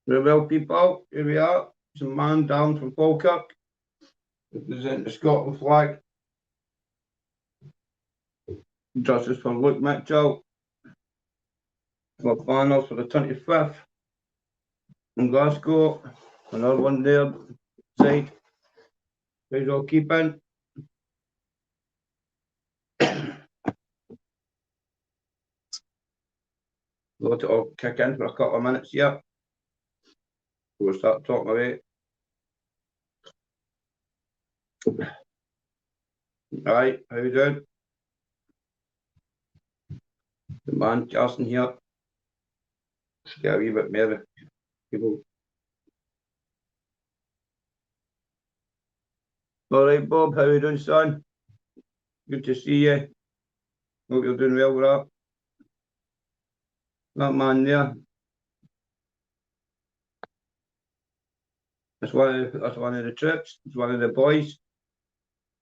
Very well, people, here we are. Some man down from Falkirk, representing the Scotland flag. Justice for Luke Mitchell. For banners for the 25th in Glasgow. Another one there, side. How's all keeping? Let it all kick in for a couple of minutes here. We'll start talking away. Alright, how you doing? The man Justin here. Let's get a wee bit more people. Alright, Bob, how you doing, son? Good to see you. Hope you're doing well with that. That man there. That's one of the trips. It's one of the boys.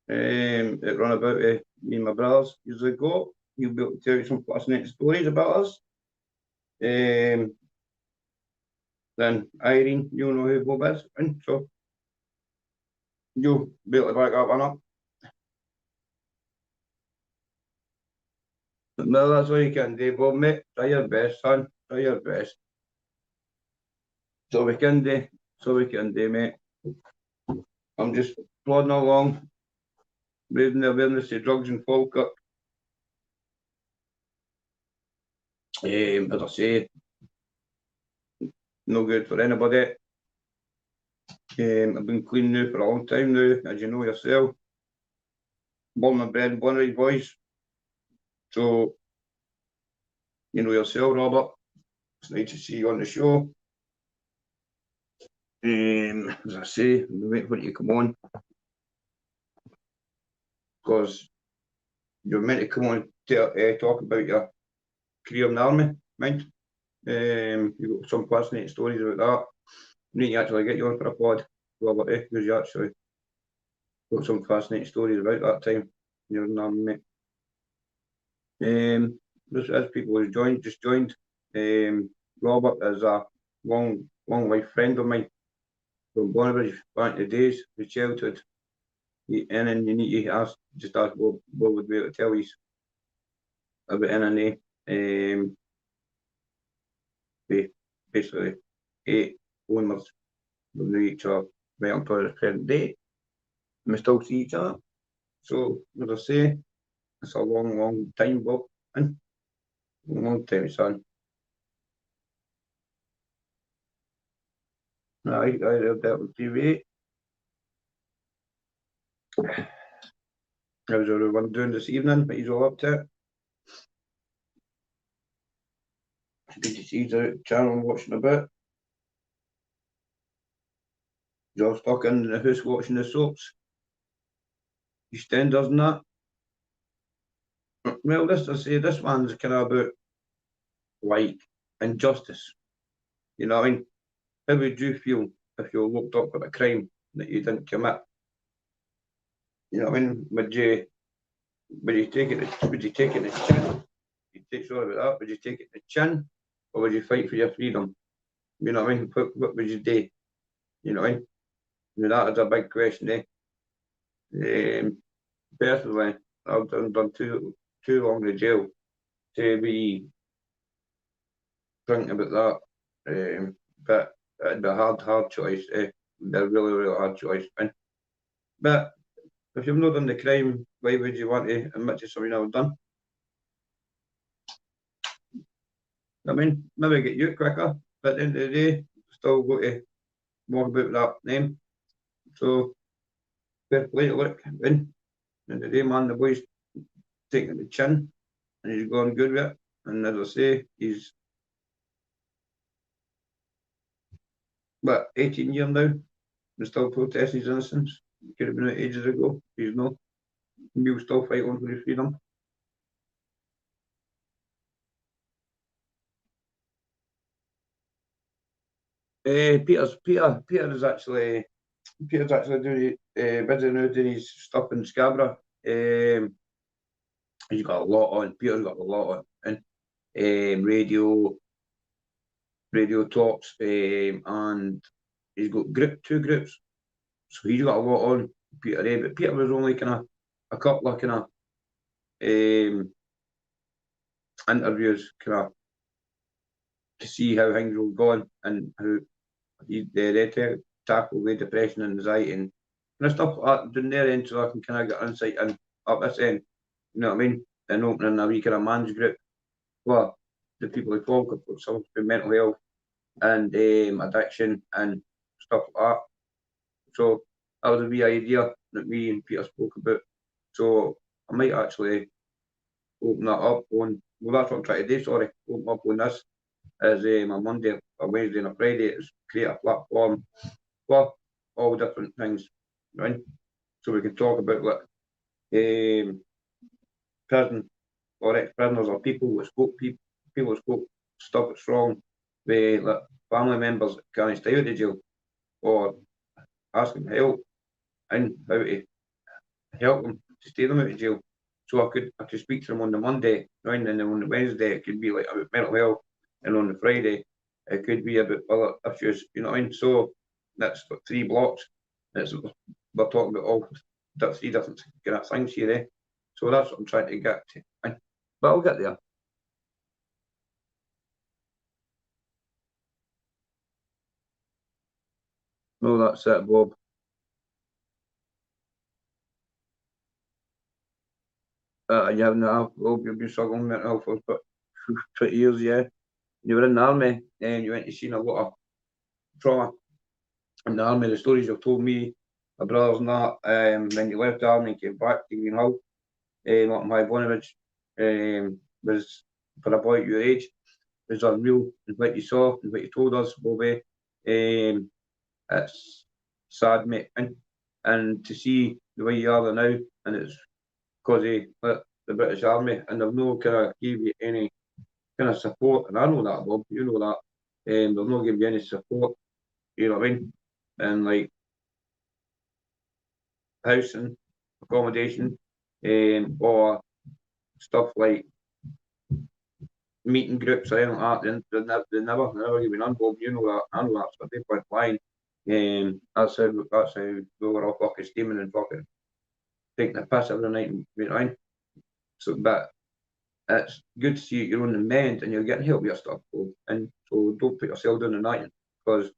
That run about with me and my brothers years ago. He'll be able to tell you some fascinating stories about us. Then Irene, you know who Bob is, and so you'll be able to back that one up. No, that's all you can do, Bob, mate. Try your best, son. Try your best. So we can do, mate. I'm just plodding along, raising the awareness of drugs in Falkirk. As I say, no good for anybody. I've been clean now for a long time now, as you know yourself. Born and bred, born right boys. So, you know yourself, Robert. It's nice to see you on the show. As I say, I'm waiting for you to come on. Because you're meant to come on to talk about your career in the army, mind. You've got some fascinating stories about that. We need to actually get you on for a pod, Robert, because you actually got some fascinating stories about that time you're in the army, mate. As people who just joined, Robert is a long life friend of mine from Bonnybridge back in the days, the childhood. And then you need to ask Bob would be able to tell you about NNA. Basically 8 owners who knew each other right up to the present day. And we still see each other. So, as I say, it's a long time, Bob. And a long time, son. I heard that on TV. How's everyone doing this evening? What you all up to? Good to see you out the channel and watching a bit. You're stuck in the house watching the soaps. EastEnders and that. Well, this one's kind of about like injustice. You know what I mean? How would you feel if you were locked up with a crime that you didn't commit? You know what I mean? Would you take it the chin? Sorry about that. Would you take it the chin, or would you fight for your freedom? You know what I mean? What would you do? You know what I mean? That is a big question, eh? Personally, I've done too long in jail to be thinking about that. But it'd be a hard choice, It'd be a really hard choice. But if you've not done the crime, why would you want to admit to something I've done? I mean, maybe get you quicker, but at the end of the day, still got to walk about that name. So, fair play to Luke. In the day, man, the boy's taking the chin and he's going good with it. And as I say, he's 18 years now and still protesting his innocence. He could have been out ages ago. He's not. He'll still fight on for his freedom. Peter's actually doing busy now doing his stuff in Scarborough. He's got a lot on. Peter's got a lot on, and radio, radio talks, and he's got two groups. So he's got a lot on Peter A, but Peter was only kind of a couple of kind of interviews, kind of to see how things were going and how they tackle the depression and anxiety and kind of stuff like that down their end, so I can kind of get insight in up this end. You know what I mean? And opening a wee kind of man's group. Well, the people who talk about some mental health and addiction and stuff like that. So that was a wee idea that me and Peter spoke about. So I might actually open that up on, well, that's what I'm trying to do, sorry, open up on this as a Monday, a Wednesday and a Friday, is create a platform for all different things, right? So we can talk about what prison or ex-prisoners or people with scope, people with scope, stuff that's wrong with like, family members that can't stay out of jail, or asking help and how to help them to stay them out of jail. So I could speak to them on the Monday, right, and then on the Wednesday it could be like about mental health, and on the Friday it could be about other issues. You know what I mean? So that's like 3 blocks. We're talking about all 3 different kind of things here. Eh? So that's what I'm trying to get to. But I'll get there. No, that's it, Bob. You haven't Bob, you've been struggling with mental health for about 20 years, yeah. You were in the army and you went to see a lot of trauma in the army. The stories you've told me, my brothers and that, when you left the army and came back to Greenhill, like my Ivanovich, was, for a boy at your age, was unreal. And what you saw and what you told us, Bobby, it's sad, mate. And to see the way you are now, and it's because of the British Army, and they've no kind of give you any kind of support. And I know that, Bob, you know that. They've not given you any support, you know what I mean? And like housing, accommodation, or stuff like meeting groups or anything like that. They never give you none, Bob. You know that. I know that's what they point line. That's how we were all fucking steaming and fucking taking the piss every night, you know what I mean? So, but it's good to see you're on the mend and you're getting help with your stuff, Bob. And so don't put yourself down in that because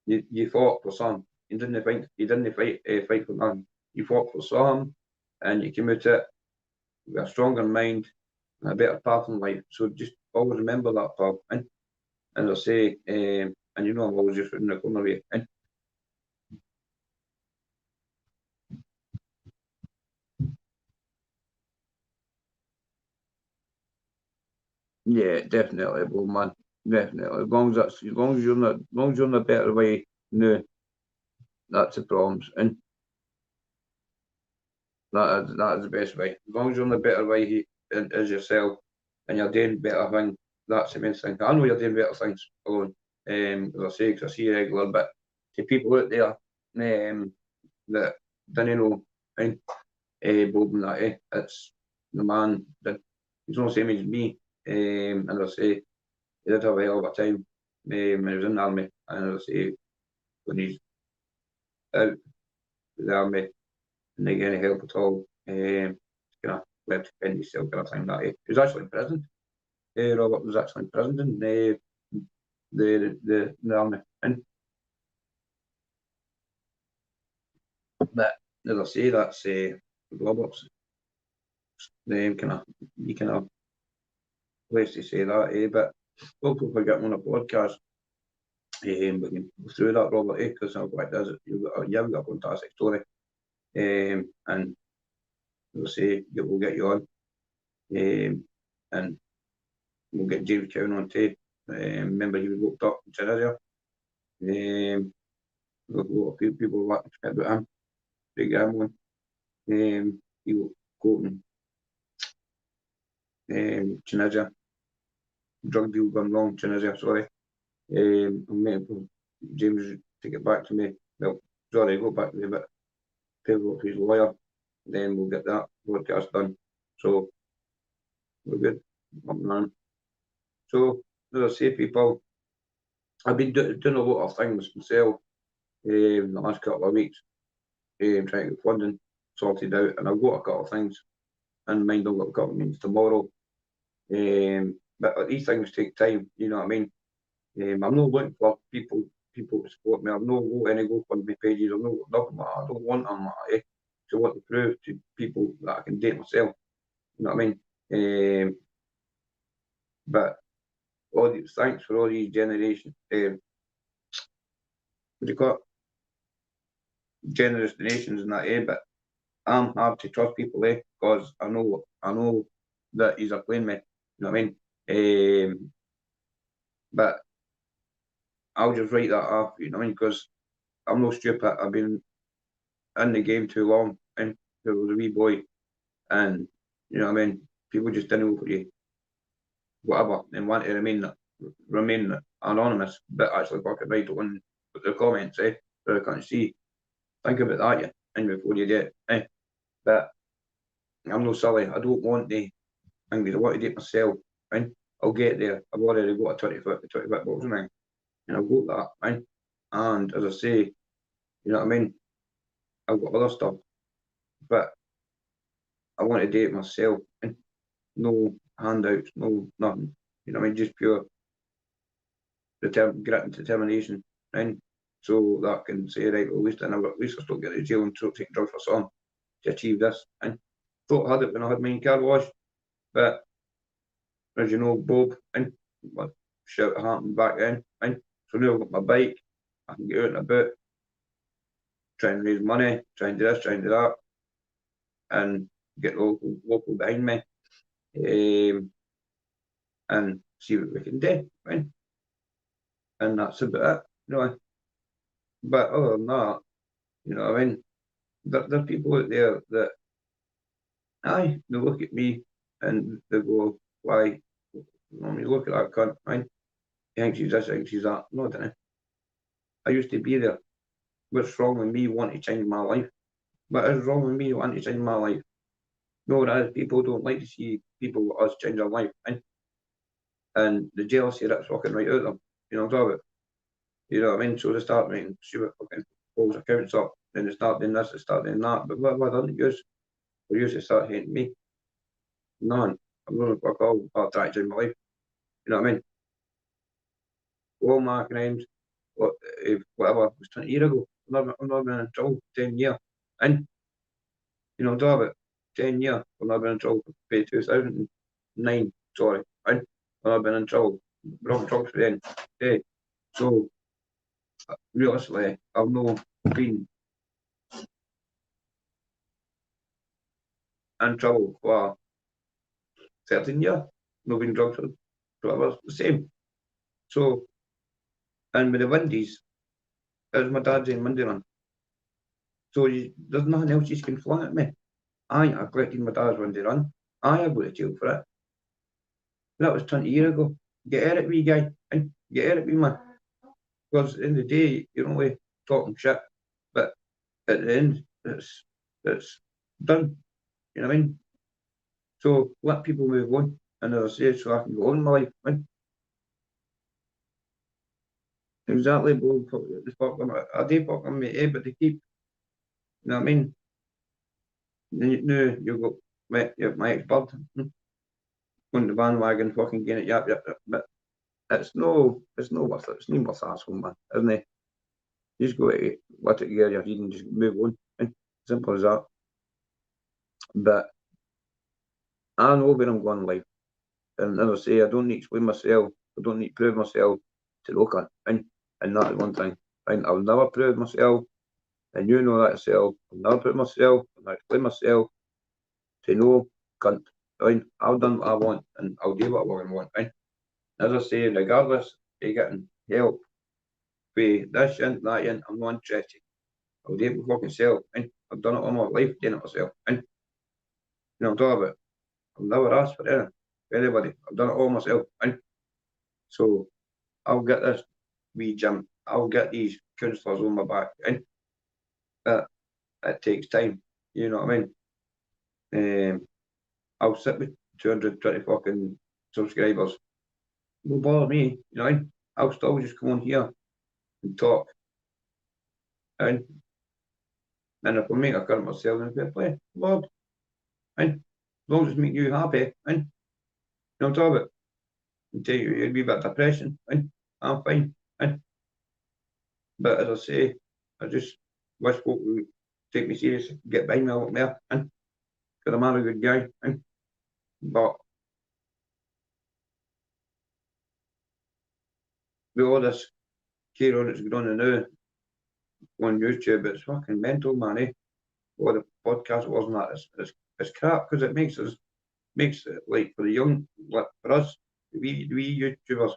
you fought for some. You didn't fight for none. You fought for some, and you came out it with a stronger mind and a better path in life. So just always remember that, pal. And I say, and you know I'm always just in the corner of you. And yeah, definitely, well, man, definitely. As long as you're in a better way, no, that's the problems. And that is the best way. As long as you're in a better way as yourself and you're doing better things, that's the main thing. I know you're doing better things alone. As I say, because I see you regular, but to people out there that don't know, and Bob and that, it's the man that he's not the same as me. As I say, he did have a hell of a time when he was in the army, and as I say, when he's out of the army, and they get any help at all. Kind of left to defend himself, kind of thing. That he was actually in prison. Robert was actually in prison in the army. And but as I say, that's Robert's name. Kind of you kind of place to say that. But hopefully, if I get him on a podcast, we can go through that, Robert. Because what it does, you've got a fantastic story. And as I say, we'll get you on. And we'll get James Cowan on too. Remember he was locked up in Tunisia. A lot of people like to speak about him. Big gambling. He was quoting Tunisia. Drug deal gone wrong, Tunisia, sorry. I'm waiting for James to get back to me. Well, sorry, go back to me, but paperwork for his lawyer. Then we'll get that broadcast done. So we're good. Man. So as I say, people, I've been doing a lot of things myself the last couple of weeks, trying to get funding sorted out, and I've got a couple of things in mind. I've got a couple of meetings tomorrow, but these things take time. You know what I mean? I'm not looking for people to support me. I've not got any GoFundMe pages. I've not got nothing like that. I don't want them like that. So I want to prove to people that I can date myself. You know what I mean? But all these thanks for all these generations. What do you call it? Generous donations and that, but I'm hard to trust people, because I know that he's a playing me. You know what I mean? But I'll just write that off. You know what I mean? Because I'm no stupid. I've been in the game too long, and there was a wee boy, and you know what I mean. People just didn't look at you, whatever, and want to remain anonymous, but actually fucking write it on the comments, so I can't see. Think about that, yeah, and before you do it, But I'm no silly. I don't want the thing. I want to do it myself, right? I'll get there. I've already got a 20 foot boxing ring, and I've got that, right? And as I say, you know what I mean? I've got other stuff, but I want to do it myself, and no handouts, no nothing. You know what I mean? Just pure grit and determination, right? So that I can say, right, well, at least I still get to jail and take drugs for something to achieve this. And thought I had it when I had my car wash, but as you know, Bob, and what shout happened back then, and so now I've got my bike, I can get out and about, try and raise money, try and do this, try and do that, and get local behind me, and see what we can do, right? And that's about it, you know. But other than that, you know what I mean? There are people out there that, aye, they look at me and they go, why? I mean, look at that cunt, right? He thinks he's this, he thinks he's that. No, I didn't. I used to be there. What's wrong with me wanting to change my life? What is wrong with me wanting to change my life? No, that is, people don't like to see people like us change their life, right? And the jealousy that's fucking right out of them. You know what I'm talking about? You know what I mean? So they start making stupid fucking false accounts up, then they start doing this, they start doing that. But what doesn't use? For you to start hating me? None. I'm gonna fuck all try to change my life. You know what I mean? All my crimes, if whatever was 20 years ago. I'm not been in trouble 10 years. And you know, talk about 10 years. I've not been in trouble for 2009, sorry. Right? I've not been in trouble. Wrong drugs for then. Okay. So realistically, I've not been in trouble for 13 years. No been drugs for whatever, the same. So, and with the Windies, it was my dad's in Windy. So there's nothing else you can fling at me. I collected my dad's Windy Run. I go to jail for it. That was 20 years ago. Get at it, wee guy. And get at it, wee man. Because in the day, you're only talking shit. But at the end, it's done. You know what I mean? So let people move on. And as I say, so I can go on in my life. Right? Exactly, well, I do fuck them, mate, but they keep, you know what I mean? No, you've got my ex-bud on the bandwagon, fucking getting it, yep, but it's no worth it. It's not worth asking, man, isn't it? You just go to let it get your head and just move on. And simple as that. But I know where I'm going in life. And as I say, I don't need to explain myself. I don't need to prove myself to look at. And that's one thing. And I'll never prove myself. And you know that yourself. I'll never prove myself. I'll never explain myself to no cunt. Right? I've done what I want and I'll do what I want. Right? As I say, regardless of getting help with this and that, and I'm not interested. I'll do it with fucking self. And I've done it all my life, doing it myself. And you know what I'm talking about? I've never asked for anything, for anybody. I've done it all myself. And so I'll get this wee gym. I'll get these counsellors on my back. And it takes time. You know what I mean? I'll sit with 220 fucking subscribers. No bother me, you know what I mean? I'll still just come on here and talk. And if I make a cut of myself, then fair play, Lord. And as long as it's making you happy, and you know what I'm talking about. And tell you, you'd be a bit of depression, and I'm fine. And but as I say, I just wish folk would take me serious, get behind me a lot more, and because I'm not a good guy. And but with all this care on that's going on now on YouTube, it's fucking mental, man. Or the podcast wasn't that. It's crap because it makes it like for the young, like for us, we YouTubers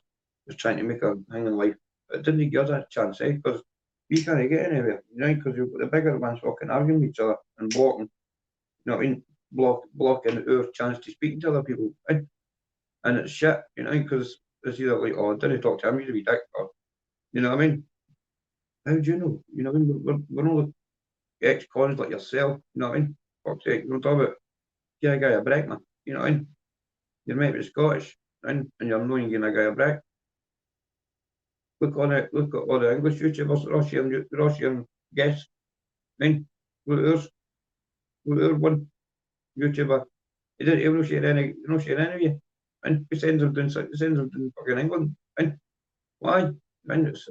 was trying to make a thing in life. It didn't give us a chance, because we can't get anywhere, you know, because the bigger ones fucking arguing with each other and blocking, you know what I mean, blocking our chance to speak to other people, and it's shit, you know, because it's either like, oh, I didn't talk to him, he's a wee dick, or you know what I mean? How do you know? You know what I mean? We're all ex-cons like yourself, you know what I mean? Fuck's sake, you don't talk about give a guy a break, man. You know what I mean? You might be Scottish, and you're knowing giving a guy a break. Look at all the English YouTubers, Russian guests. I mean, look at one YouTuber. He don't share any of you. And he sends them to fucking England. And why? And it's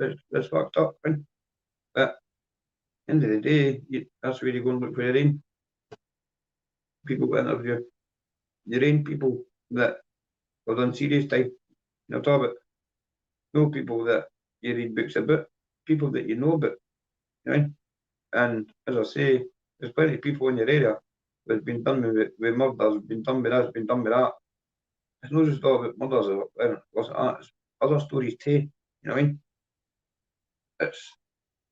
fucked up. And but end of the day, that's where you go and look for your own people to interview. Your own people that are done serious time. You know, talk about no people that you read books about, people that you know about. You know? And as I say, there's plenty of people in your area that's been done with murders, been done with this, been done with that. It's not just all about murders or what's that, it's other stories too. You know what I mean? It's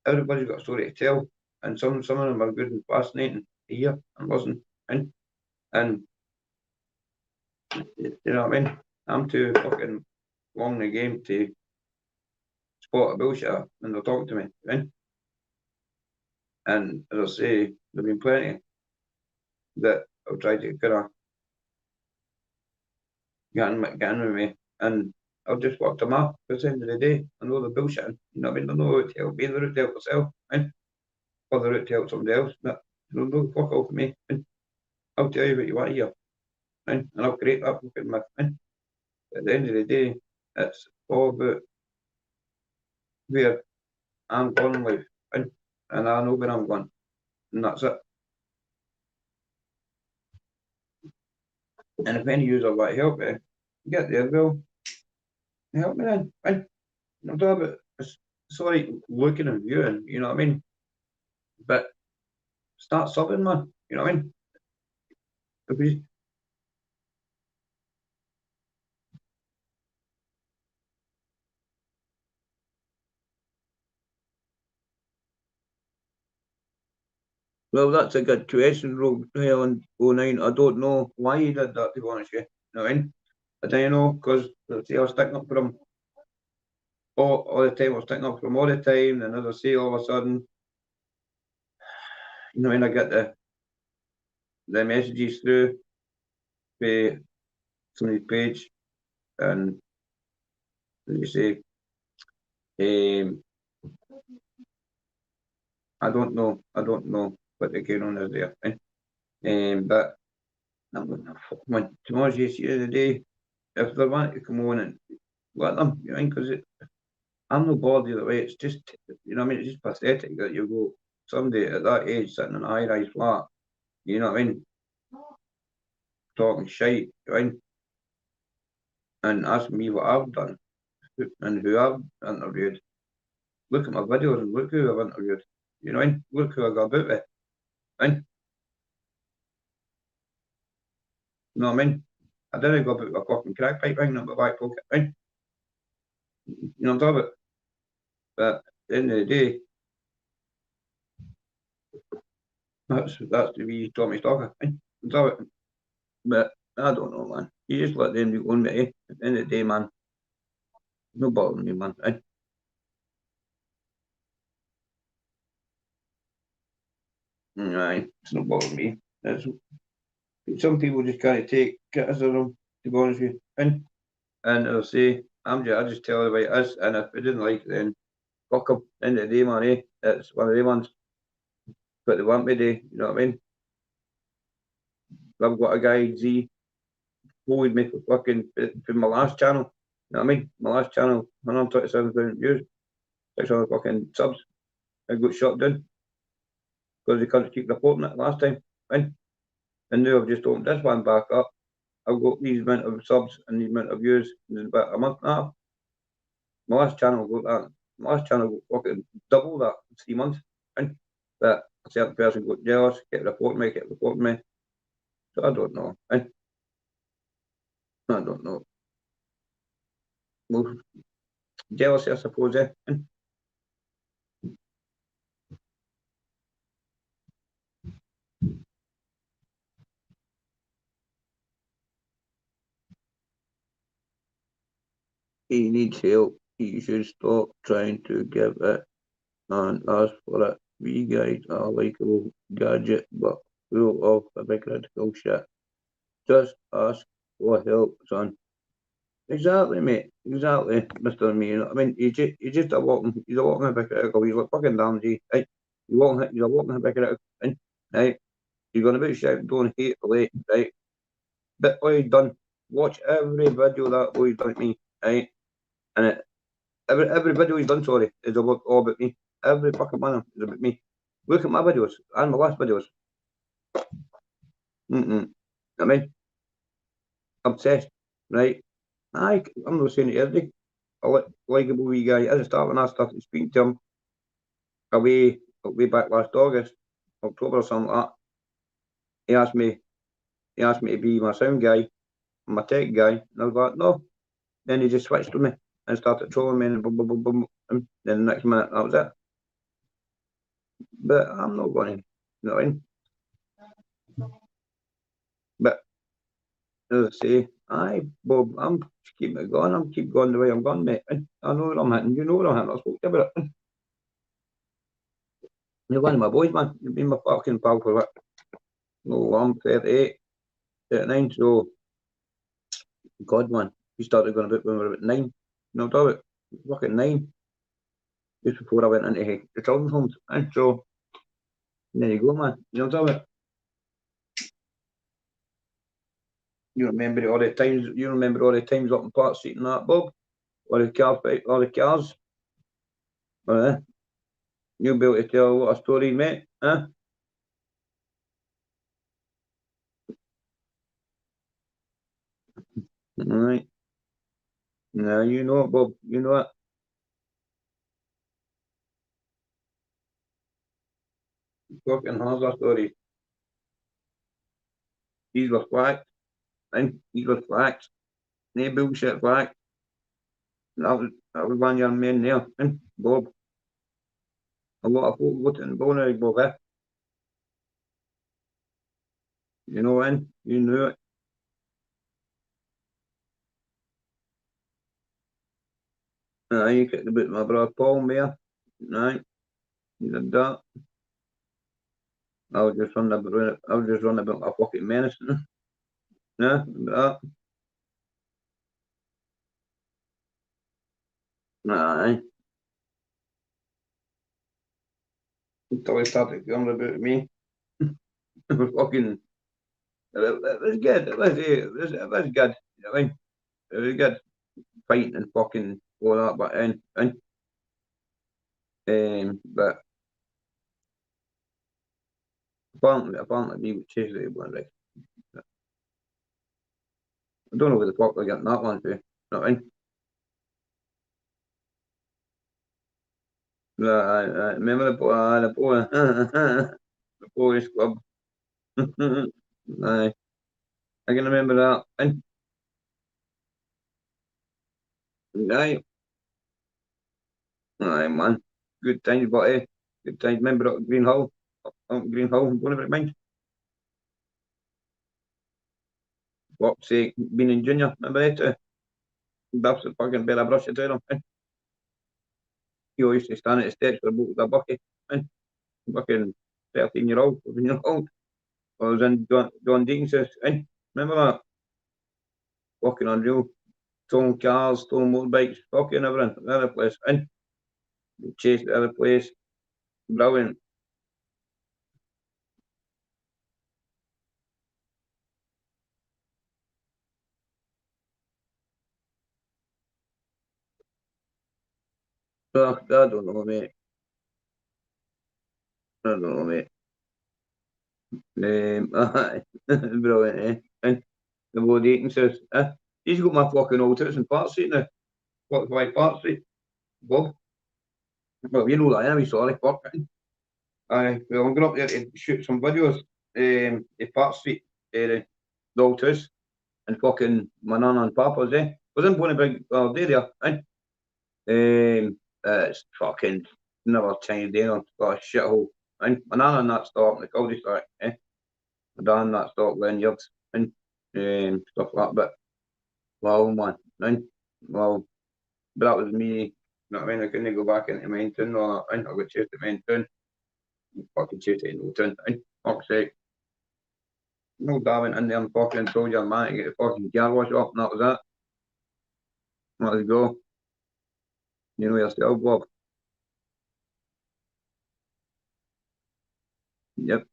everybody's got a story to tell, and some of them are good and fascinating to hear and listen. And you know what I mean? I'm too fucking long in the game to spot a bullshit when they're talking to me. You know? And as I say, there've been plenty that have tried to kind of get in with me, and I've just worked them up. At the end of the day, I know the bullshit. You know what I mean? I know how to help me, they're out to help myself, and or they're out to help somebody else. But don't fuck off me. And I'll tell you what you want to hear, and I'll create that fucking myth. And at the end of the day, it's all about where I'm going in life, and I know where I'm going, and that's it. And if any user want to help me, get there, well, help me then. And I'm talking about, sorry, looking and viewing, you know what I mean? But start subbing, man, you know what I mean? If we, well, that's a good question, Rogue Helen 09. I don't know why he did that, to be honest with you. You know what I mean? I don't know, because I was sticking up for him all the time. I was sticking up for him all the time, and as I say, all of a sudden, you know, when I get the messages through by somebody's page, and as you say, um, I don't know what the going on is there. But I'm going to fuck man. Tomorrow's the end of the day. If they want to come on and let them, you know, because I'm not bored either way. It's just, you know what I mean? It's just pathetic that you go, somebody at that age sitting in a high rise flat, you know what I mean? Talking shite, you know what I mean? And asking me what I've done and who I've interviewed. Look at my videos and look who I've interviewed. You know what I mean? Look who I got about with. And you know what I mean? I didn't go about with a fucking crack pipe hanging up my back pocket, right? You know what I'm talking about? But at the end of the day, that's the wee Tommy Stalker, right? You know what I'm talking about? But I don't know, man. You just let them do on with it. At the end of the day, man, no bothering me, man. Right? Aye, it's not bothering me. It's, some people just can't take criticism, to be honest with you. And as I say, I just tell everybody it is, and if they didn't like it, then fuck them. End of the day, man, eh? It's one of them ones. But they want me to, you know what I mean? I've got a guy, Z, bullied me for fucking, for my last channel. You know what I mean? My last channel, 137,000 views, 600 fucking subs. I got shut down because they couldn't keep reporting it last time. And now I've just opened this one back up. I've got these amount of subs and these amount of views in about a month and a half. My last channel got that. My last channel got fucking double that in 3 months. And that a certain person got jealous, kept reporting me. So I don't know. And I don't know. Well, jealousy, I suppose, eh? And he needs help. He should stop trying to give it and ask for it. We guys are likeable gadget, but full of hypocritical shit. Just ask for help, son. Exactly, mate. Exactly, Mr. Me. You know what I mean, he's a walking hypocritical. He's like fucking Damsey, right? He's a walking hypocritical, right? He's going about shit, don't hate the late, right? But what he's done, watch every video that boy's done at me, right? And every video he's done, sorry, is all about me. Every fucking one of them is about me. Look at my videos and my last videos. I mean, obsessed, right? I'm not saying it every day. A likeable wee guy. At the start when I started speaking to him, way back last August, October or something like that, he asked me, to be my sound guy, my tech guy, and I was like, no. Then he just switched to me and started trolling me and boom, boom, boom, boom. And then the next minute, that was it. But I'm not going to, you know what I mean? But as I say, aye, Bob, I'm just keeping it going. I'm keep going the way I'm going, mate. And I know where I'm hitting. You know where I'm hitting. I spoke to you about it. You're one of my boys, man. You've been my fucking pal for what? No, I'm 38, 39, so God, man. We started going about when we were about 9. You know what I'm talking about? Fucking 9. Just before I went into the children's homes. And so, there you go, man. You know what I'm talking about? You remember all the times up in Park Street and that, Bob? All the cars. Uh, you'll be able to tell a lot of stories, mate. Huh? Alright. Now you know it, Bob. You know it. Fucking horror stories. These were facts. And these were facts. No bullshit facts. That was one young man there. And Bob. A lot of folk got it in Boner, Bob, eh? You know, and you knew it. You kicked about my brother Paul Mayer. Right. You did that. I was just running about a fucking menace. Yeah, that. Aye. Until he started going about me. It was fucking, it was good. It was good. You know what I mean? It was good fighting and fucking all that, but apparently we would chase it one right. I don't know where the fuck they're getting that one to. You know what I mean? Remember the boys club. Aye, I can remember that. And aye, aye, man, good times, but good times. Remember at Green Hall, Green Hall, whatever it means. Fuck's sake, being in junior, remember that too? That's the fucking better brush it to them. And you used to stand at the steps for the bucket, and fucking 13-year-old, 14-year-old. I was in John Deacon's house, and remember that? Fucking unreal. stolen cars, stolen motorbikes, fucking everything, the other place, and chased the other place. Brilliant. I don't know, mate. I don't know, mate. Brilliant, eh? And the bloody eating says, he's got my fucking old tits and parts seat now. What, white parts seat? Bob? Well, you know that, I'm sorry, fuck it. Well, I'm going up there to shoot some videos. The parts seat, the old tits, and fucking my nana and papa's, eh? Was in Bonnybig all day there, eh? It's fucking never changed in on got a shithole. And my nana and that stopped in the cul-de-sac, eh? My dad and that stopped lanyards and stuff like that. But well, man, and well, but that was me. You know what I mean? I couldn't go back into main town or that. And I got chased to main town. Fucking chased it in no town. And fuck's sake. No Darwin in there and fucking told your man to get the fucking car wash off, and that was it. Let's go. You know yourself, Bob. Yep.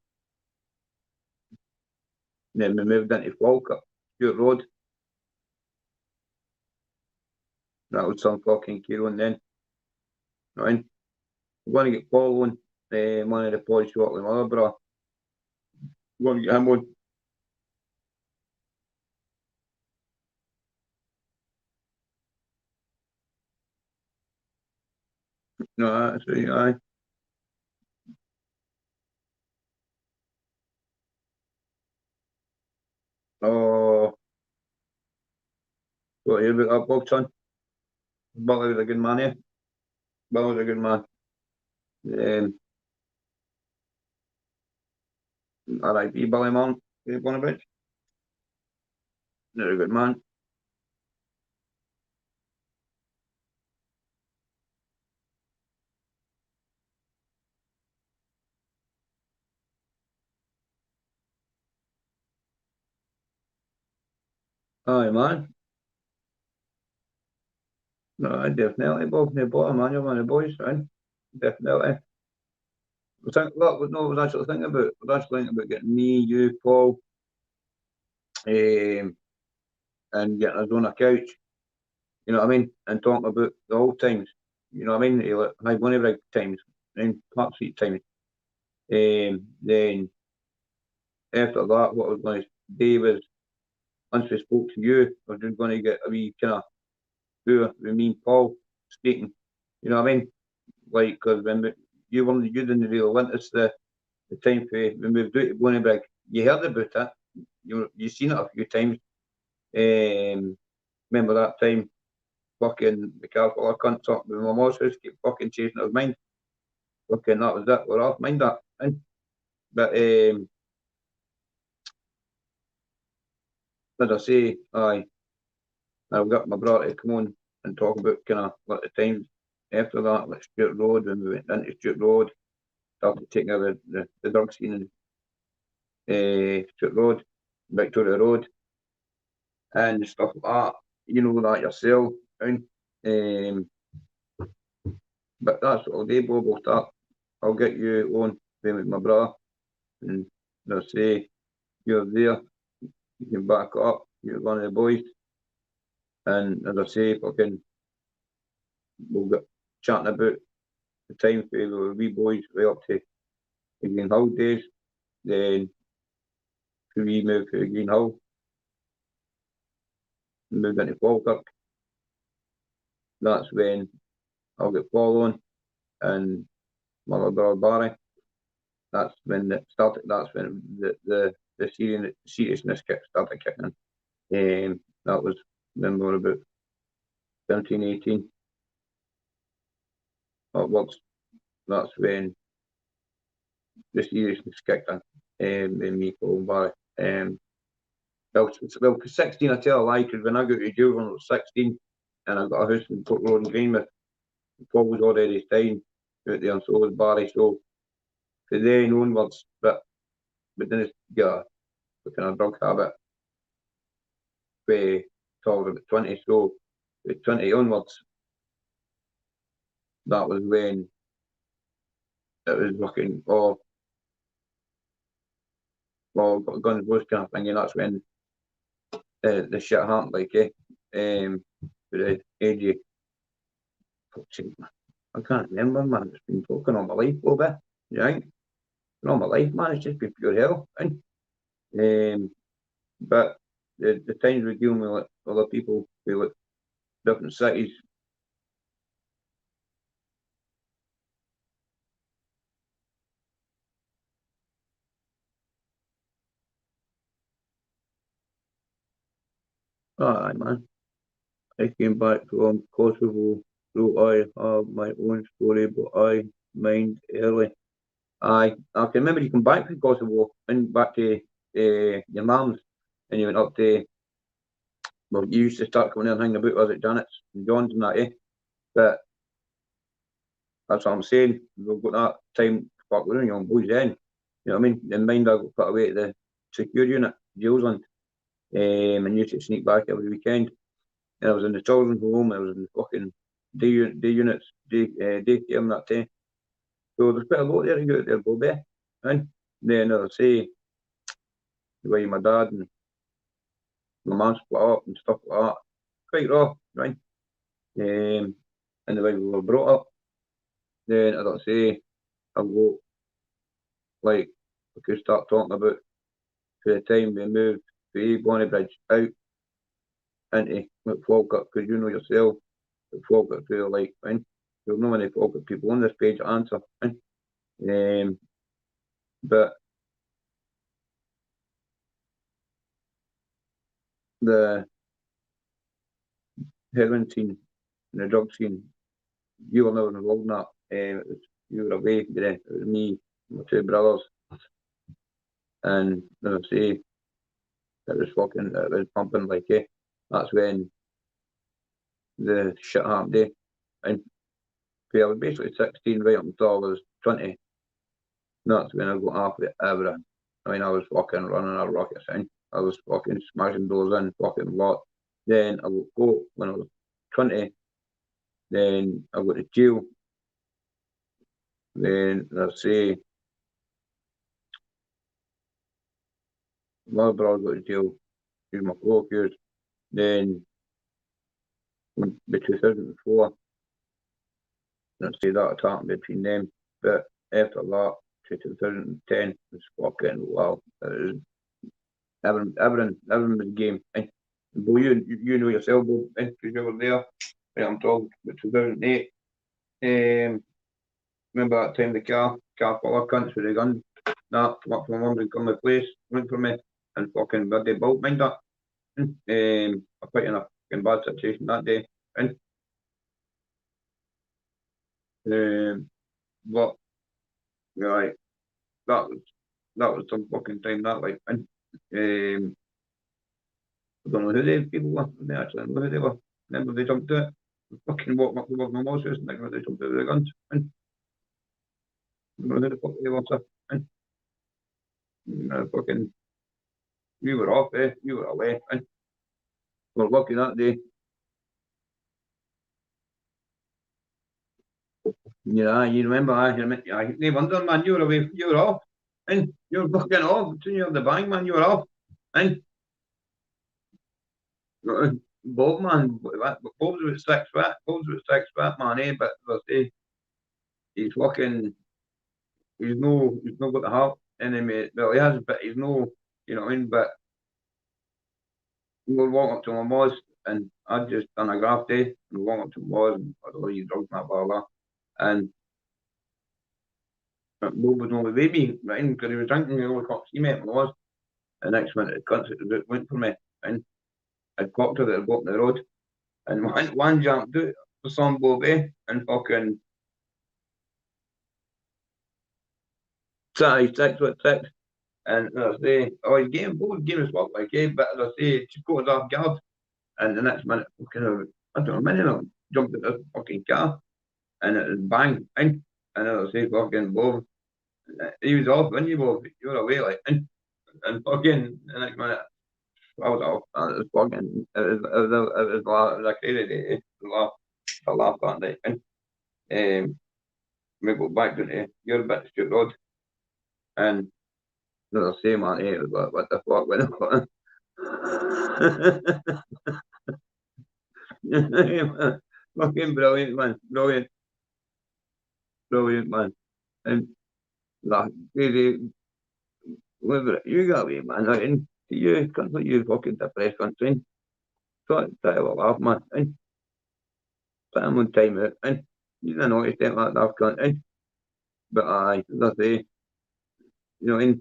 Then we moved into Falkirk, Stewart Road. That was some fucking killing then. Right? I'm going to get Paul on, one of the boys shortly, my other brother. I'm going to get him on. No, that's right, aye. Oh, what you about that Bob, son? Billy was a good man, eh? Billy was a good man. R.I.P. Billy man, one of it. You're a good man. Aye, man. No, I definitely, Bob. The bottom man, you're one of the boys, son. Definitely. Look, no, I was actually thinking about, I was actually thinking about getting me, you, Paul, um, and getting us on a couch, you know what I mean? And talking about the old times, you know what I mean? Like high money rig times, and park seat times. Then after that, what I was going to do was, once we spoke to you, I was just going to get a wee kind of tour with me and Paul speaking, you know what I mean? Like, because you didn't really want us the time for when we moved out to Bonnybrig, you heard about it, you seen it a few times. Remember that time fucking the car full of cunts up with my mom's house, keep fucking chasing his mind. Fucking that was it, we're off, mind that. But as I say, I've got my brother to come on and talk about kind of like the times after that, like Stewart Road, when we went into Stewart Road, started taking over the drug scene in Stewart Road, Victoria Road, and stuff like that. You know that yourself. And, um, but that's what I'll do, Bob. I'll start. I'll get you on with my brother, and they'll say you're there. You can back up. You're one of the boys, and as I say, fucking, we'll get chatting about the time for the wee boys way up to the Green Hill days. Then we moved to Green Hill, moved into Falkirk. That's when I'll get Paul on, and my other brother Barry. That's when it started. That's when the seriousness started kicking in. That was when we were about 17, 18 upwards. That's when the seriousness kicked in, in me, Paul and Barry. Well, 16, I tell a lie, because when I got to jail when I was 16, and I got a house in Port Road and Greenmouth, Paul was already staying out there, and so was Barry. So, from then onwards, but we didn't get a kind of drug habit for till about 20. So, with 20 onwards, that was when it was fucking guns was kind of thing, and that's when the shit happened, like with the age of, fuck's sake, man. I can't remember, man. It's been fucking all my life, a little bit. You think? All my life, man. It's just been pure hell. Right? But the times we're dealing with like, other people who like different cities. Aye, man. I came back from Kosovo, so I have my own story, but I mind early. I can remember you come back from Kosovo and back to your mum's, and you went up to, well, you used to start coming in and hanging about, was it Janet's and John's and that, eh? But that's what I'm saying. We've got that time, fuck, we were young boys then. You know what I mean? In mind, I got put away at the secure unit, Jailsland, and used to sneak back every weekend. And I was in the children's home, I was in the fucking day units, daycare and that time. So there's quite a lot there to go out there, Bobby. And then as I say, the way my dad and my mum split up and stuff like that, quite raw, right? And the way we were brought up. Then as I say, I've got like we could start talking about for the time we moved from Bonnybridge out into Falkirk, because you know yourself that Falkirk feel like, right? There's not many Falkirk people on this page to answer, right? But the heroin scene and the drug scene, you were never involved in that. You were away, it was me, my two brothers, and as I say, it was pumping like that's when the shit happened. And I was basically 16 right up until I was 20. That's when I got off with everything. I mean, I was fucking running a rocket thing. I was fucking smashing doors in, fucking lot. Then I got caught when I was 20. Then I got to jail. Then I say my brother got to jail. He was my co-accused. Then by 2004, I say that happened between them. But after that, to 2010, it was fucking wow. It was everything was game. But you know yourself, Bob, because you were there. Right, I'm talking about 2008. Remember that time the car full of cunts with a gun, that come up from my mum's and come to my place, went for me, and fucking bloody bolt mind that. I put in a fucking bad situation that day. And but right, that was some fucking time that like and I don't know who they people were. They actually don't know who they were. Remember they jumped to it. Fucking walked up to my mom's house and they jumped out with the guns. And I don't know who the fuck they were. So, and fucking we were off, we were away. And we were lucky that day. Yeah, you remember, they wonder, man, you were off. And you were fucking off. Soon you have the bang, man, you were off. And Bob, man, Bob's about 6 foot. Bob's about 6 foot, man, but as I say, he's fucking, he's no got the heart in him. Well, he has, but he's no, you know what I mean? But we were walking up to my mother's, and I'd just done a graft day, and we walked up to my mother's, and I'd all you drugs and that, blah, blah. And Bob was only with me, right? Because he was drinking, the only cops he met when I was. The next minute, the cunts at the boot went for me, and I'd clocked her that I'd walked the road, and one jumped out for some Bob, and fucking size 6 foot 6. And as I say, oh, his game, both game is what like, but as I say, she got us off guard. And the next minute, fucking, I don't know, many of them jumped at the fucking car and it was bang, and as I say, fucking Bob, he was off, when you Bob, you were away, like, and fucking, the next minute, I was off. It was fucking. It was a crazy day. I laughed that night. And we go back to your bit Street Road, and the same man. It was like, what the fuck? Fucking brilliant, man. Brilliant, brilliant, man. And that crazy. You got me, man. And you can't let you fucking depressed country. Try to laugh, man. And time on time out. And you don't know what you think like that, cunt. But as I say, and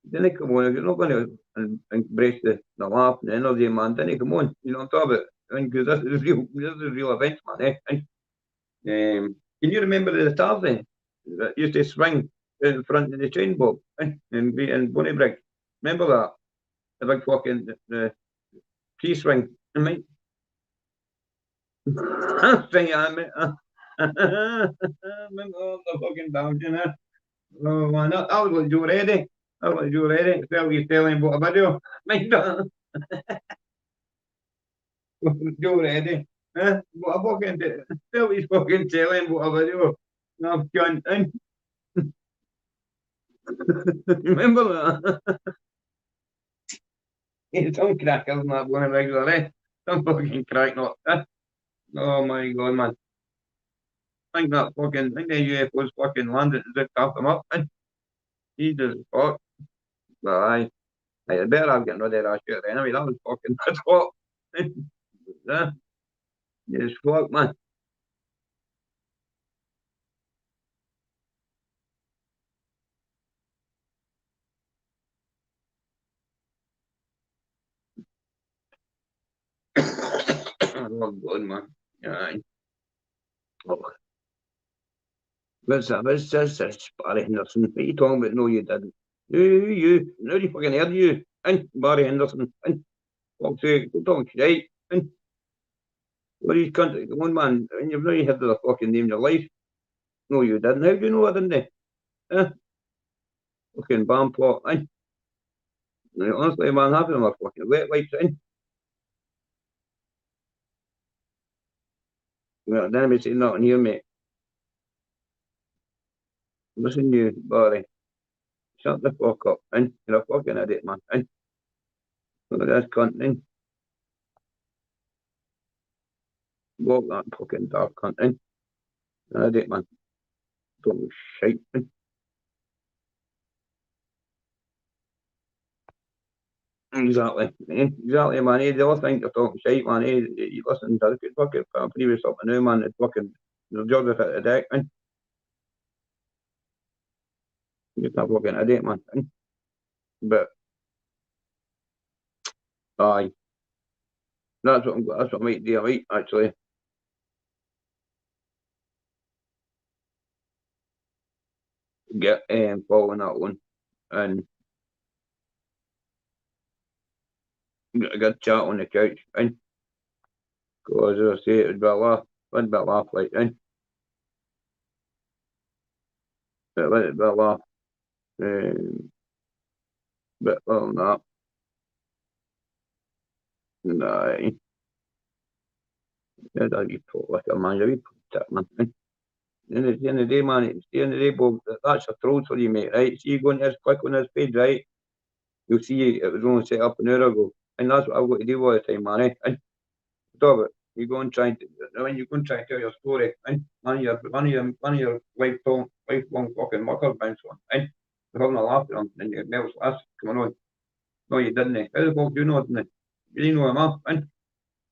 then come on, if you're not going to embrace the laugh and the energy, man, then come on, I'm talking about. Because this is real events, man. Can you remember the Tarzan that used to swing in front of the train boat and be in Bonnybrig? Remember that? The big fucking tree swing. I mean, swing on me. Remember all the fucking down. Oh, man, I was like Joe Reddy. I was like Joe Reddy. Tell you telling about a video. Mind that. Joe Reddy. What a fucking tell he's fucking telling about a video. No, cunt. Remember that? Some crackers not going regularly. Some fucking crack not. Oh my god, man. I think the UFOs fucking landed and zipped off them up. Jesus fuck. But I better have getting rid of that shit anyway. That was fucking that's what. Yeah, yes, fuck, man. Oh, good, man. Yeah. Oh, that's Barry Henderson. What are you talking about? No, you didn't. You. No, you fucking heard you. And Barry Henderson. And fuck's sake, don't talk shit. And what are you country? One man, and you've not heard of the fucking name of your life. No, you didn't. How do you know I didn't? Fucking bomb plot. And honestly, man, having my fucking wet wipes in. Well, then we say nothing here, mate. Listen, you, Barry. Shut the fuck up. And you're a fucking idiot, man. And look at this cunt. And walk that fucking dark cunt. And an idiot, man. Don't shite. Exactly. Exactly, man. The other thing you're talking shite, man. You listen to the fucking previous up and now, man. It's fucking the job at the deck, man. You're just a fucking idiot, man. But aye, that's what I might do, right? Actually, get following that one and get a good chat on the couch, and because as I say, it'd be a laugh, it'd be a laugh, like, and it'd be a laugh. But other than that, nah, that'd be put like a man, you'd be put man. In the end of the day, man, it's the end of the day, Bob, that's a troll for you, mate, right? See you going to this, click on this page, right? You'll see it was only set up an hour ago. And that's what I've got to do all the time, man. And stop it. You go and try and when you go and try and tell your story, and one of your lifelong fucking muckers bounce on, and you're having a laugh at them, and your mail's last coming on. No, you didn't. How the fuck do you know it? Didn't you didn't know him, huh? And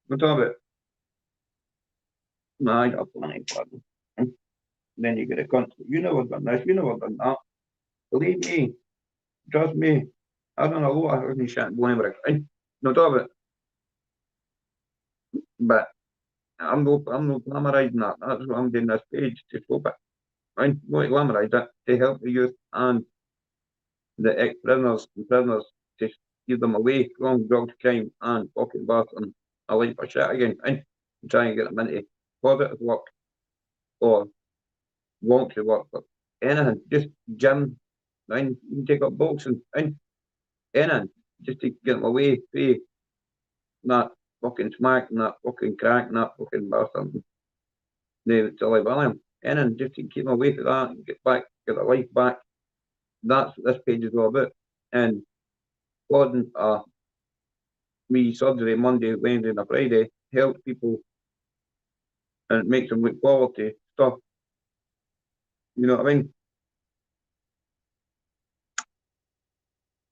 we're talking about, no, I got plenty of pardon. And then you get a cunt. You never done this. You never done that. Believe me. Trust me. I don't know what I was shit going over it. No, talk about, but I'm no glamorizing that. That's what I'm doing this page to stop it. I'm not glamorize it to help the youth and the ex-prisoners and prisoners to keep them away from drugs, crime, and fucking bars and a life of shit again. And try and get them into positive work or voluntary work, but anything, just gym, and you can take up boxing, and anything. just to get them away from that fucking smack and that fucking crack and that fucking bastard. They to live on him. And then just to keep them away from that and get their life back. That's what this page is all about. And plodding me surgery Monday, Wednesday, and a Friday helps people and it makes them look forward to stuff. You know what I mean?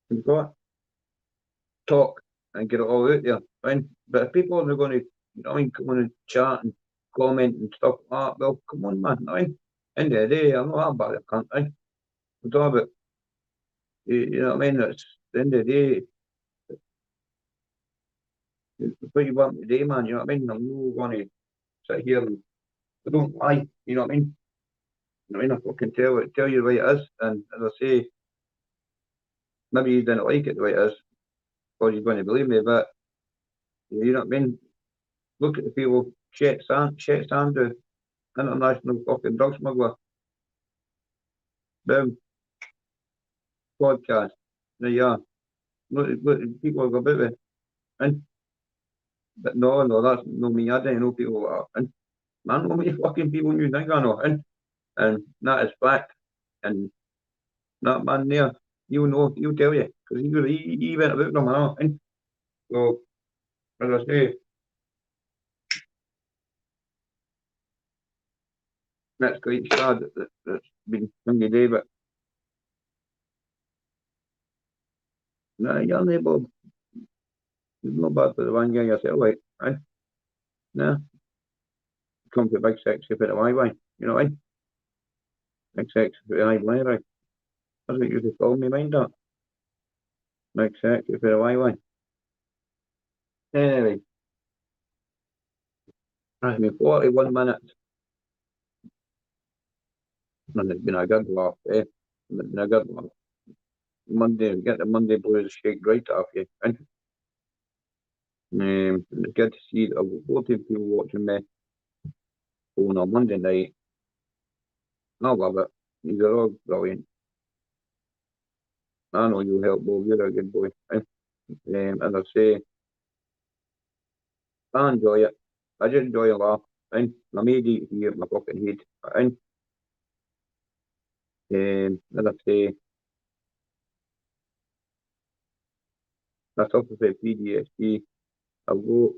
You've got to talk and get it all out there. Fine. But if people are going to, you know what I mean, come on and chat and comment and stuff like that, well, come on, man. You know what I mean? End of the day, I'm not that bad at cunt. Right? We're talking about, you know what I mean? It's the end of the day, it's what you want today, man. You know what I mean? I'm not going to sit here and I don't lie. You know what I mean? You know what I mean? I fucking tell you the way it is. And as I say, maybe you didn't like it the way it is, or you're going to believe me, but you know what I mean? Look at the people, Chet Sandhu, international fucking drug smuggler, boom, podcast. There you are. Look, people have got about it. And but no, that's no me. I didn't know people are. And man, how many fucking people you think I know? And that is fact. And that man there, you know, he'll tell you because he went about them and all. And so, as I say, that's quite sad that's been Sunday day, but nah, you're not It's not bad for the one guy yourself, like, right? Nah, come to big sexy bit of Wi-Fi, you know what I mean? Big sexy bit of Wi-Fi. That's what you usually call me, mind that. Big sexy bit of Wi-Fi. Anyway, it's been 41 minutes, and it's been a good laugh, eh? It's been a good laugh. Get the Monday blues shake right off you. And, it's good to see that I've got 14 people watching me on Monday night. I love it. These are all brilliant. I know you'll help, Bob. You're a good boy. As I say, I enjoy it. I just enjoy a laugh. And I made it here in my fucking head. And as I say, I suffer from PTSD. I've got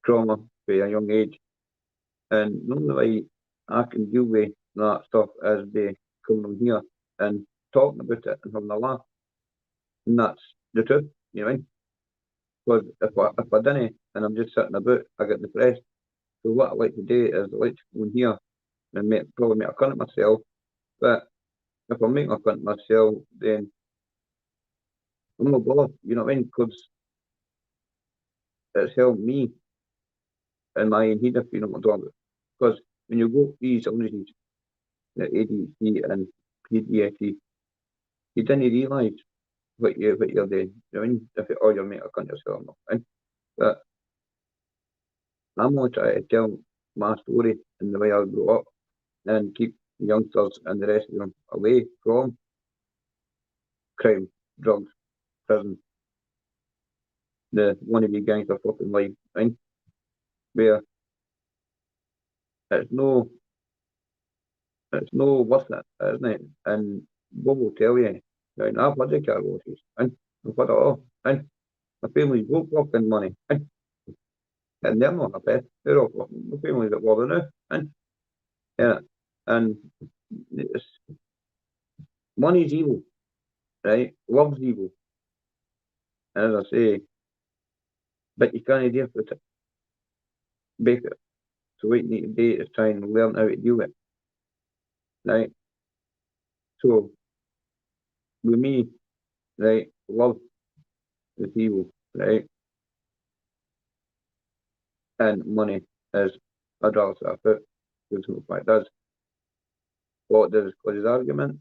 trauma from a young age. And the only way I can deal with that stuff is by coming on here and talking about it and having a laugh. And that's the truth, you know what I mean? Because if I didn't and I'm just sitting about, I get depressed. So what I like to do is I like to go in here and probably make a cunt of myself. But if I make a cunt of myself, then I'm not bothered, you know what I mean? Because it's helped me in my own head, if you know what I'm talking about. Because when you go these illnesses, the ADHD and PTSD, you didn't realise what you're doing. You know what I mean? If or you're making a cunt of yourself, no. Right? But I'm only trying to tell my story and the way I grew up and keep youngsters and the rest of them away from crime, drugs, prison, the wannabe gangster fucking life, right? Where it's no worth it, isn't it? And what will tell you, right? I've had the car washes, and I've had it all, and my family's broke fucking money, and they're not happy. They're all fucking, my family's at war now, and yeah, and it's, money's evil, right? Love's evil, and as I say, but you can't deal with it, bake it. So what you need to do is try and learn how to deal with it, right? So with me, right, love is evil, right? And money is a dollar to a foot. Because what it does, what it does is causes arguments,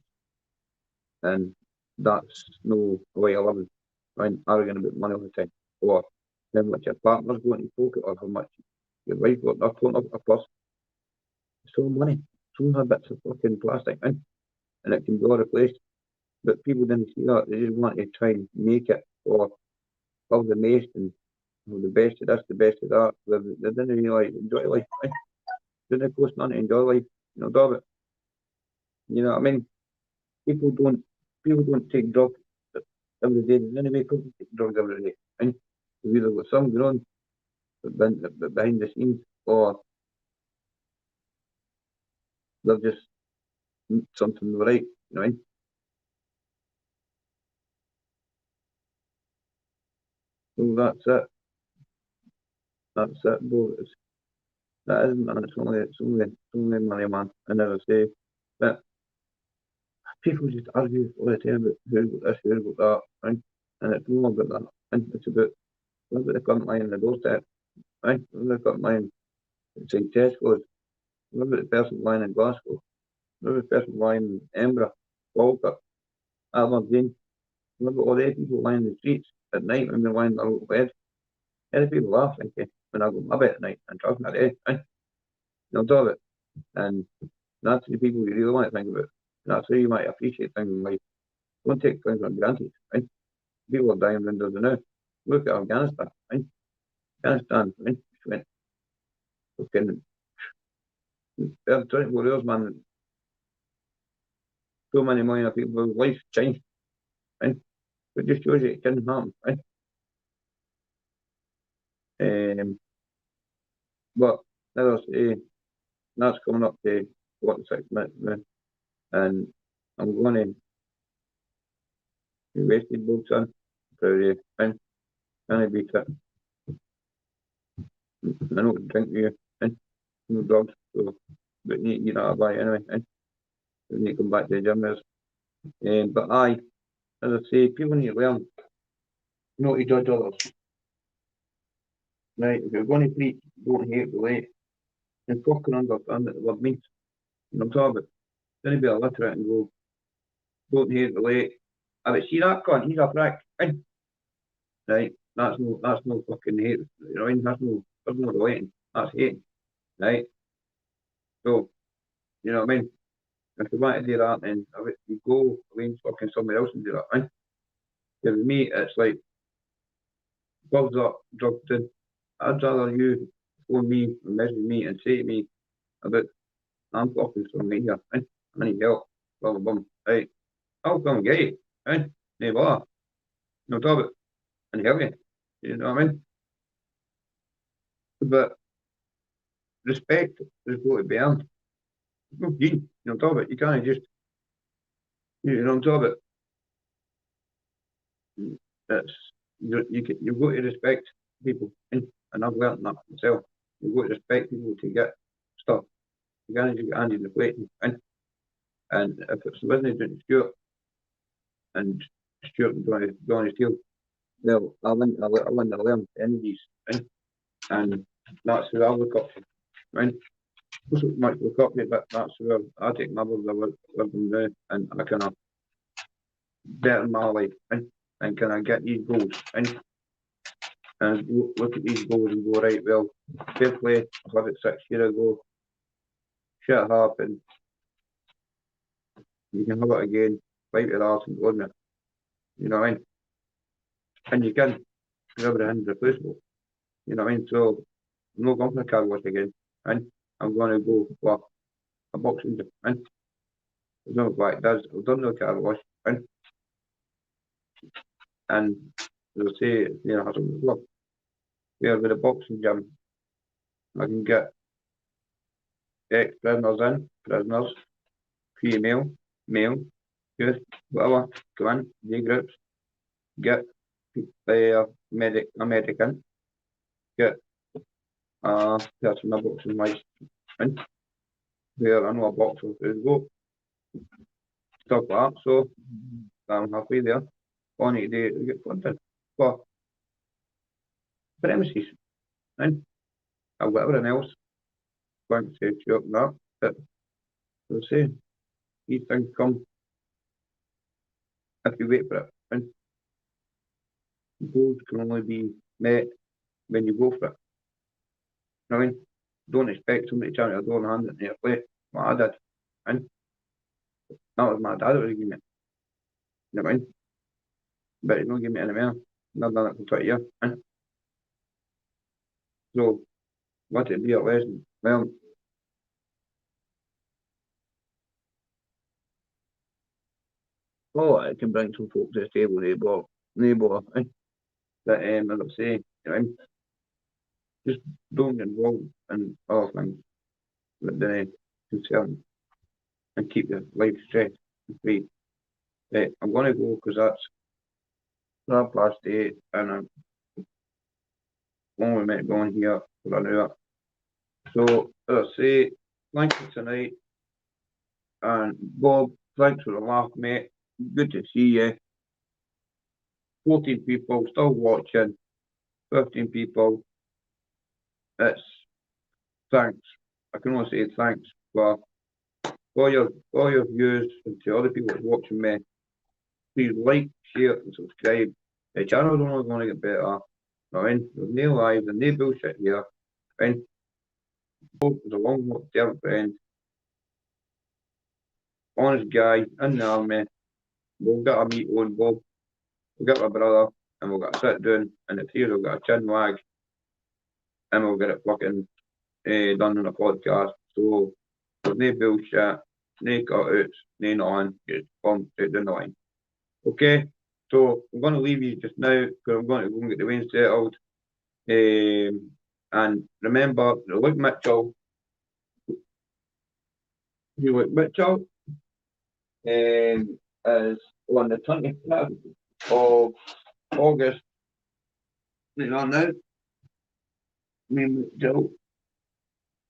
and that's no way of living. Right? Arguing about money all the time, or how much your partner's going to pocket, or how much your wife got their phone up a purse. It's all money. It's all bits of fucking plastic, and it can be all replaced. But people didn't see that. They just want to try and make it or love the most and the best of this, the best of that. They didn't really enjoy life. Didn't cost none to enjoy life. Do it. You know what I mean? People don't people don't take drugs every day. There's any way people take drugs every day. And you've either got some going on behind the scenes or they're just something right, you know. So that's it. That's it, bro. That is, man. It's only money, man. I never say. But people just argue all the time about who's got this, who's got that, right? And it's not about that. And it's about look at the current line on the doorstep, right? Look at the current line inside Tesco's. Look at the person lying in Glasgow. Look at the person lying in Edinburgh, Falkirk, Aberdeen. Look at all the people lying in the streets at night when they're lying in their little bed. Other people laugh, thinking, when I go to my bed at night and talking about it, right? They'll do it. And that's the people you really want to think about. That's how you might appreciate things in life. Don't take things for granted, right? People are dying around us now. Look at Afghanistan, right? Afghanistan, right? Went fucking 24 hours, man. So many million of people's lives changed, right? It just shows you it can happen, right? But as I say, that's coming up to 46 minutes now, and I'm going to be wasted both son. Proud of you, and I beat it. I don't drink you, and no drugs, so but you know about it anyway, and we need to come back to the gym is. But as I say, people need to learn not to judge others. Right, if you're going to preach, don't hate the late, and fucking understand what the word means. You know what I'm talking about? Don't be illiterate and go, don't hate the late. I but see that cunt, he's a prick. Right? That's no fucking hate. You know what I mean? That's no relating. That's hate. Right? So, you know what I mean? If you want to do that, then you go arrange fucking somebody else and do that, right? Because with me, it's like, gloves up, drugged in. I'd rather you phone me and message me and say to me about, I'm fucking somebody here, right? I need help, blah, blah, blah, right? I'll come get you, right? No bother. No talk about and help you. You know what I mean? But respect is got to be earned. No, you know, talk about. You can't just, you know, talk about. That's you've got to respect people, and I've learned that myself. You've got to respect people to get stuff. You can't just get handed the plate, and if it's listening to Stuart and Stuart and Johnny Steele, well, I want to learn energies, right? And that's who I look up to, right? So much look up to, but that's where I take my words, I live them now, and I kind of better my life, right? And can I get these goals, right? And look at these goals and go, right, well, fair play, I had it 6 years ago, shit happened, you can have it again, fight your arse and go on it, you know what I mean? And you can, because everything's replaceable, you know what I mean? So, I'm not going for a car wash again, and I'm going to go for a boxing gym, and there's no why it does, I've done no car wash, and they'll say, you know, look, here with a boxing gym, I can get ex-prisoners in, prisoners, female, male, youth, whatever, come in, D groups, get American, get person a boxing license, and where I know a boxer who's go, stuff like that, so I'm halfway there, all I need to do is get funded for premises, and I've got everything else, going to say sure that, but as I say, these things come if you wait for it, and goals can only be met when you go for it. You know what I mean? Don't expect somebody to turn your door and hand it in your plate. What I did. And that was my dad that was giving me it. You know what I mean? But he's not giving me any more. I've done it for 20 years. So, what it be a lesson? Well, oh, I can bring some folk to the table, neighbour, that, as I say, just don't get involved in other things that don't concern and keep your life stress free. I'm going to go because that's 8:30 and I'm only meant going here for an hour. So, as I say, thank you tonight. And Bob, thanks for the laugh, mate. Good to see you. 14 people still watching, 15 people. It's thanks. I can only say thanks for all your views and to other people that's watching me. Please like, share, and subscribe. The channel's only going to get better. There's no lies and no bullshit here. And Bob is a long-term friend, honest guy in the army. We'll get a meet on Bob. We'll get my brother and we'll get a sit down and the three will get a chin wag and we'll get it fucking done on a podcast. So there's no bullshit, no cutouts, no nothing. Just come straight down the line. Okay, so I'm going to leave you just now because I'm going to go and get the rain settled. And remember, Luke Mitchell, is on the 25th of August. You know now, me Mitchell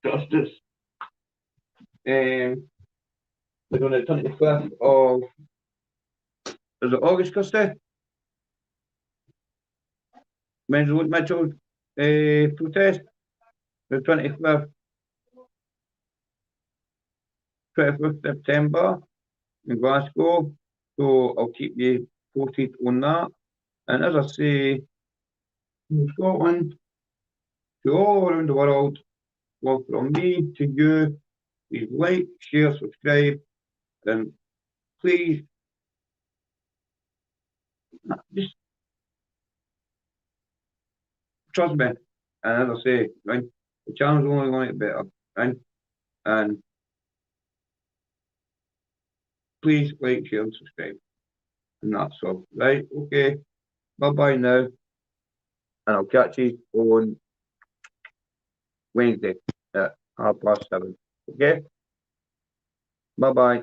Justice. Is on the 25th of, is it August, Kirsty? When's Luke Mitchell protest? The 25th September in Glasgow. So I'll keep you posted on that. And as I say, from Scotland to all around the world, love from me to you. Please like, share, subscribe, and please just trust me. And as I say, right, the channel's only going to get better, right? And please like, share, and subscribe. And that's all, right? Okay, bye bye now, and I'll catch you on Wednesday at 7:30. Okay, bye bye.